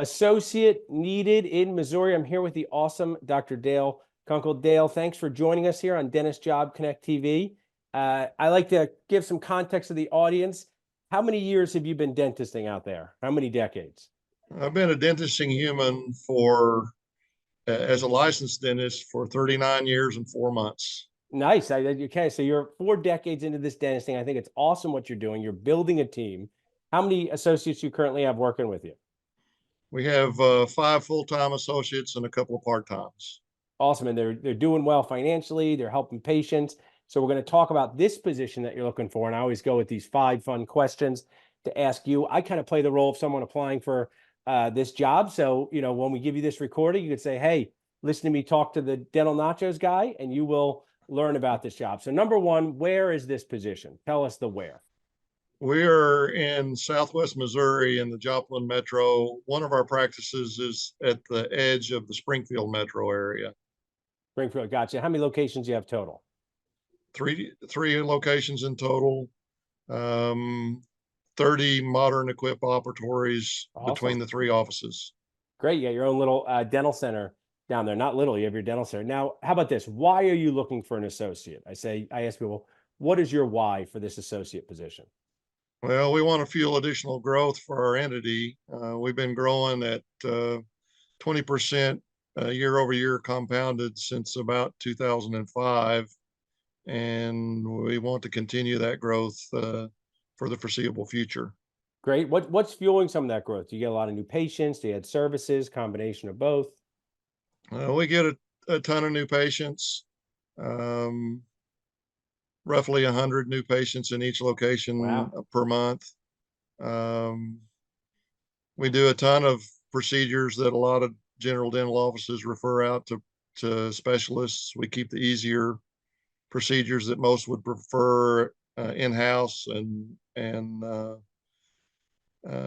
associate needed in Missouri. I'm here with the awesome Dr. Dale Kunkel. Dale, thanks for joining us here on Dentist Job Connect TV. I like to give some context to the audience. How many years have you been dentisting out there? How many decades? I've been a dentisting human as a licensed dentist for 39 years and 4 months. Nice. Okay, so you're 4 decades into this dentisting. I think it's awesome what you're doing. You're building a team. How many associates you currently have working with you? We have 5 full-time associates and a couple of part-times. Awesome. And they're doing well financially. They're helping patients. So we're going to talk about this position that you're looking for. And I always go with these 5 fun questions to ask you. I kind of play the role of someone applying for this job. So, when we give you this recording, you could say, hey, listen to me talk to the Dental Nachos guy, and you will learn about this job. So number one, where is this position? Tell us the where. We are in Southwest Missouri in the Joplin Metro. One of our practices is at the edge of the Springfield Metro area. Springfield, gotcha. How many locations do you have total? Three locations in total. 30 modern equipped operatories between the 3 offices. Great. You got your own little dental center down there. Not little, you have your dental center. Now, how about this? Why are you looking for an associate? I ask people, what is your why for this associate position? Well, we want to fuel additional growth for our entity. We've been growing at 20% year over year compounded since about 2005. And we want to continue that growth for the foreseeable future. Great. What's fueling some of that growth? Do you get a lot of new patients? Do you add services, combination of both? We get a ton of new patients, roughly 100 new patients in each location per month. We do a ton of procedures that a lot of general dental offices refer out to specialists. We keep the easier procedures that most would prefer in-house, and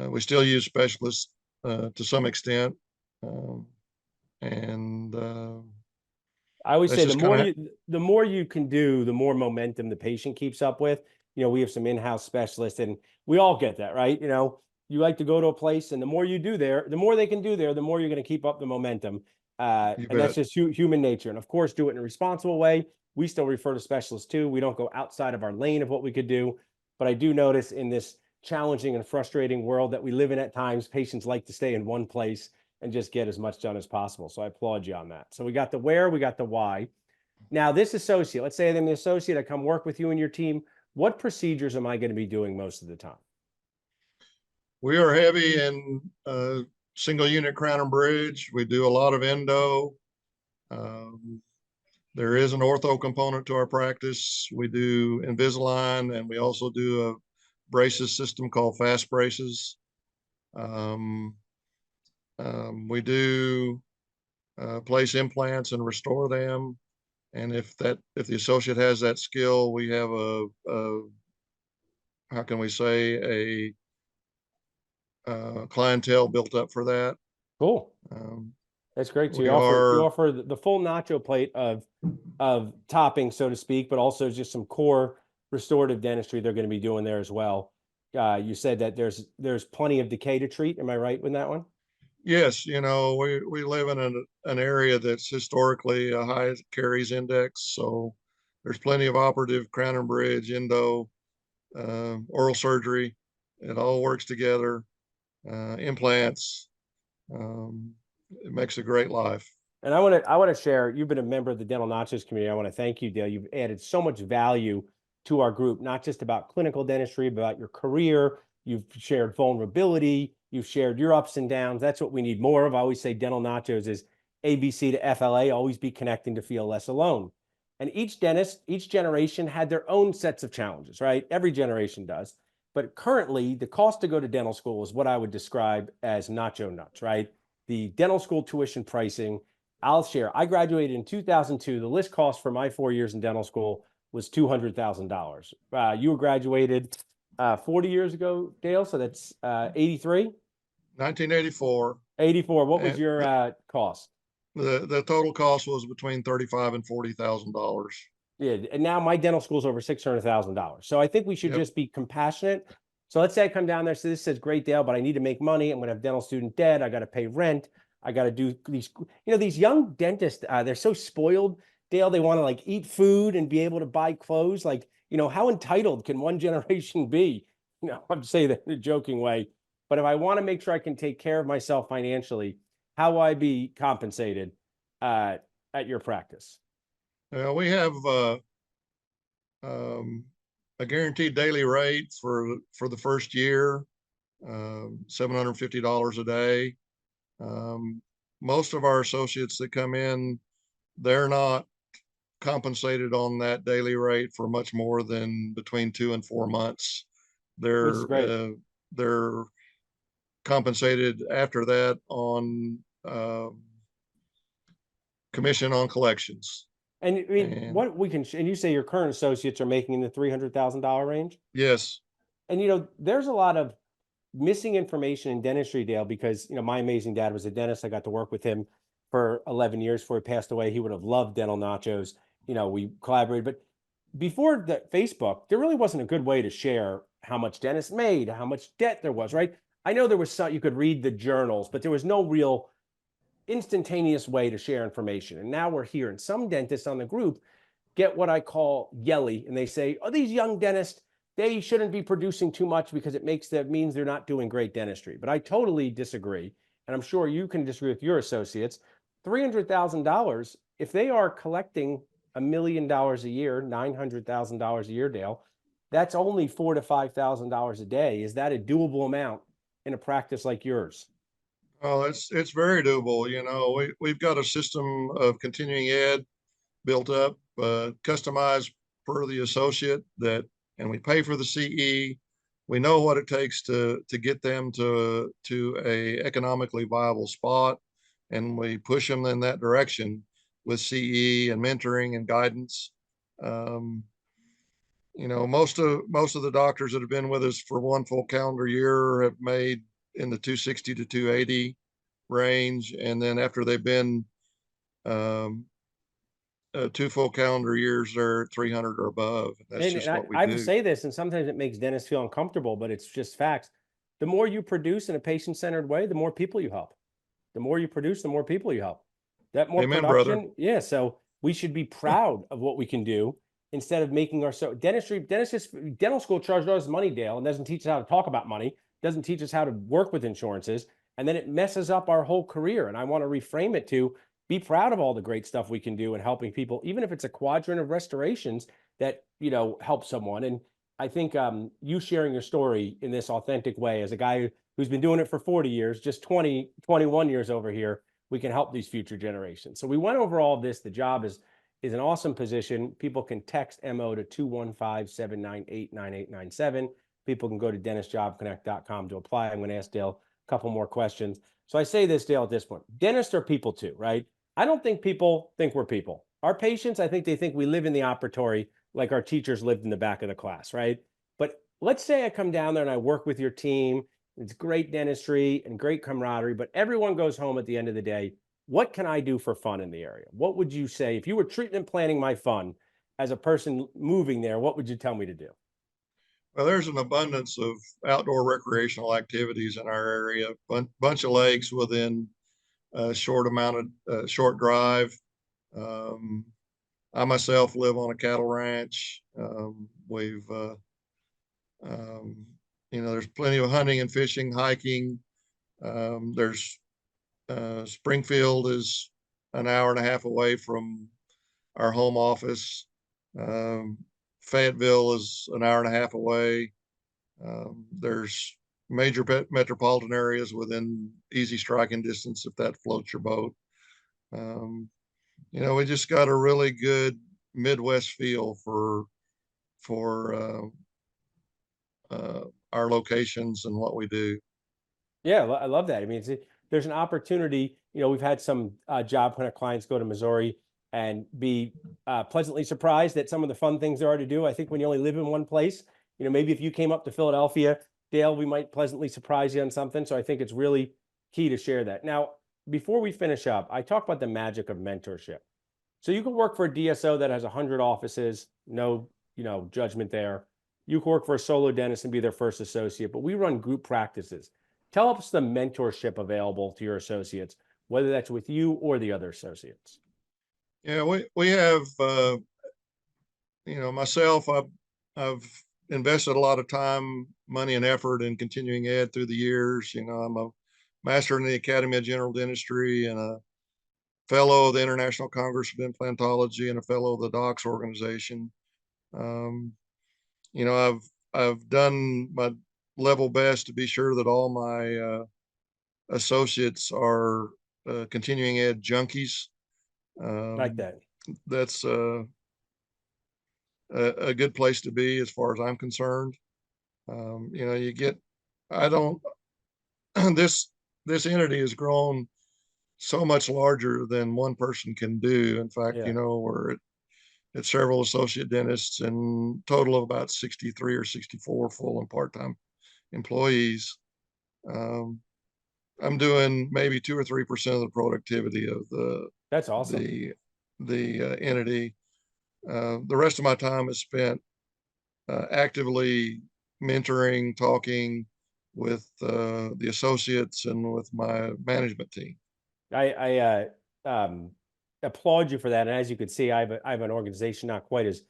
we still use specialists to some extent. I always say the more you can do, the more momentum the patient keeps up with. We have some in-house specialists, and we all get that, right? You like to go to a place, and the more you do there, the more they can do there, the more you're going to keep up the momentum. And that's just human nature. And of course, do it in a responsible way. We still refer to specialists too. We don't go outside of our lane of what we could do. But I do notice in this challenging and frustrating world that we live in at times, patients like to stay in one place and just get as much done as possible. So I applaud you on that. So we got the where, we got the why. Now, this associate, let's say I'm the associate, I come work with you and your team. What procedures am I going to be doing most of the time? We are heavy in single unit crown and bridge. We do a lot of endo. There is an ortho component to our practice. We do Invisalign, and we also do a braces system called Fast Braces. We do place implants and restore them. And if the associate has that skill, we have a clientele built up for that. Cool. That's great. So you offer the full nacho plate of topping, so to speak, but also just some core restorative dentistry they're going to be doing there as well. You said that there's plenty of decay to treat. Am I right with that one? Yes, we live in an area that's historically a high caries index, so there's plenty of operative crown and bridge, endo, oral surgery. It all works together. Implants. It makes a great life. And I want to share. You've been a member of the Dental Nachos community. I want to thank you, Dale. You've added so much value to our group, not just about clinical dentistry, but about your career. You've shared vulnerability. You've shared your ups and downs. That's what we need more of. I always say Dental Nachos is ABC to FLA, always be connecting to feel less alone. And each dentist, each generation had their own sets of challenges, right? Every generation does. But currently, the cost to go to dental school is what I would describe as nacho nuts, right? The dental school tuition pricing, I'll share. I graduated in 2002. The list cost for my 4 years in dental school was $200,000. You graduated 40 years ago, Dale, so that's 83? 1984. 84. What was your cost? The total cost was between $35,000 and $40,000. Yeah, and now my dental school is over $600,000. So I think we should just be compassionate So let's say I come down there, so this says, great, Dale, but I need to make money. I'm going to have dental student debt. I got to pay rent. I got to do these, these young dentists, they're so spoiled, Dale. They want to like eat food and be able to buy clothes. Like, how entitled can one generation be? I'm saying that in a joking way, but if I want to make sure I can take care of myself financially, how will I be compensated at your practice? We have um, a guaranteed daily rate for the first year, $750 a day. Most of our associates that come in, they're not compensated on that daily rate for much more than between 2 and 4 months. Which is great. They're compensated after that on commission on collections. And I mean, And what we can, and you say your current associates are making in the $300,000 range. yes, And there's a lot of missing information in dentistry, Dale, because my amazing dad was a dentist. I got to work with him for 11 years before he passed away. He would have loved Dental Nachos. We collaborated, but before that Facebook, there really wasn't a good way to share how much dentists made, how much debt there was, right? I know there was some, you could read the journals, but there was no real instantaneous way to share information. And now we're here, and some dentists on the group get what I call yelly, and they say, "Oh, these young dentists, they shouldn't be producing too much because it means they're not doing great dentistry." But I totally disagree, and I'm sure you can disagree with your associates. $300,000, if they are collecting $1 million a year, $900,000 a year, Dale, that's only $4,000 to $5,000 a day. Is that a doable amount in a practice like yours? oh, it's very doable. We've got a system of continuing ed built up, customized per the associate and we pay for the CE. We know what it takes to get them to a economically viable spot, and we push them in that direction with CE and mentoring and guidance. Most of the doctors that have been with us for one full calendar year have made in the 260 to 280 range, and then after they've been um, 2 full calendar years, they're 300 or above. That's And just I, what we I will do. say this, and sometimes it makes dentists feel uncomfortable, but it's just facts. The more you produce in a patient-centered way, the more people you help. The more you produce, the more people you help. That more Amen, brother. production, yeah. So we should be proud of what we can do instead of making dental school charges us money, Dale, and doesn't teach us how to talk about money, doesn't teach us how to work with insurances, and then it messes up our whole career. And I want to reframe it to be proud of all the great stuff we can do in helping people, even if it's a quadrant of restorations that help someone. And I think you sharing your story in this authentic way as a guy who's been doing it for 40 years, just 21 years over here, we can help these future generations. So we went over all of this. The job is an awesome position. People can text MO to 215-798-9897. People can go to dentistjobconnect.com to apply. I'm going to ask Dale a couple more questions. So I say this, Dale, at this point, dentists are people too, right? I don't think people think we're people. Our patients, I think they think we live in the operatory like our teachers lived in the back of the class, right? But let's say I come down there and I work with your team. It's great dentistry and great camaraderie, but everyone goes home at the end of the day. What can I do for fun in the area? What would you say if you were treatment planning my fun as a person moving there? What would you tell me to do? Well, there's an abundance of outdoor recreational activities in our area. Bunch of lakes within a short drive. Um, I myself live on a cattle ranch. Um, there's plenty of hunting and fishing, hiking. There's Springfield is an hour and a half away from our home office. Um, Fayetteville is an hour and a half away. There's major metropolitan areas within easy striking distance if that floats your boat. We just got a really good Midwest feel for our locations and what we do. Yeah, I love that. I mean, there's an opportunity. We've had some job hunter clients go to Missouri and be pleasantly surprised at some of the fun things there are to do. I think when you only live in one place, maybe if you came up to Philadelphia, Dale, we might pleasantly surprise you on something. So I think it's really key to share that. Now, before we finish up, I talk about the magic of mentorship. So you can work for a DSO that has 100 offices, no, judgment there. You can work for a solo dentist and be their first associate, but we run group practices. Tell us the mentorship available to your associates, whether that's with you or the other associates. Yeah, we have, myself, I've invested a lot of time, money, and effort in continuing ed through the years. I'm a master in the Academy of General Dentistry and a fellow of the International Congress of Implantology and a fellow of the DOCS organization. Um, I've done my level best to be sure that all my associates are continuing ed junkies. Like Um, that. that's a good place to be as far as I'm concerned. You get, I don't, this, this entity has grown so much larger than one person can do. In fact, Yeah. we're at several associate dentists and total of about 63 or 64 full and part-time employees. Um, I'm doing maybe 2 or 3% of the productivity of That's awesome. the entity. The rest of my time is spent actively mentoring, talking with the associates and with my management team. I applaud you for that. And as you can see, I have an organization not quite as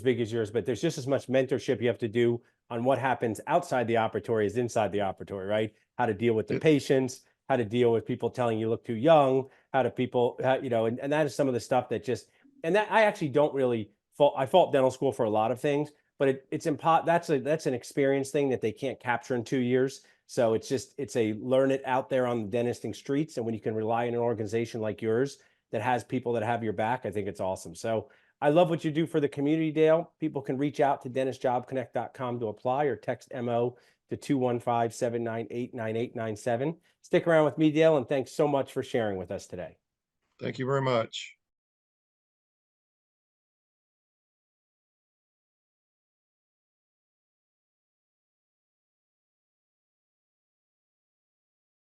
big as yours, but there's just as much mentorship you have to do on what happens outside the operatory as inside the operatory, right? How to deal with the It, patients, how to deal with people telling you look too young, how to people, and that is some of the stuff that just, and that I actually don't really fault. I fault dental school for a lot of things, but that's an experience thing that they can't capture in 2 years. So it's a learn it out there on the dentisting streets. And when you can rely on an organization like yours that has people that have your back, I think it's awesome. So I love what you do for the community, Dale. People can reach out to dentistjobconnect.com to apply or text MO to 215-798-9897. Stick around with me, Dale, and thanks so much for sharing with us today. Thank you very much.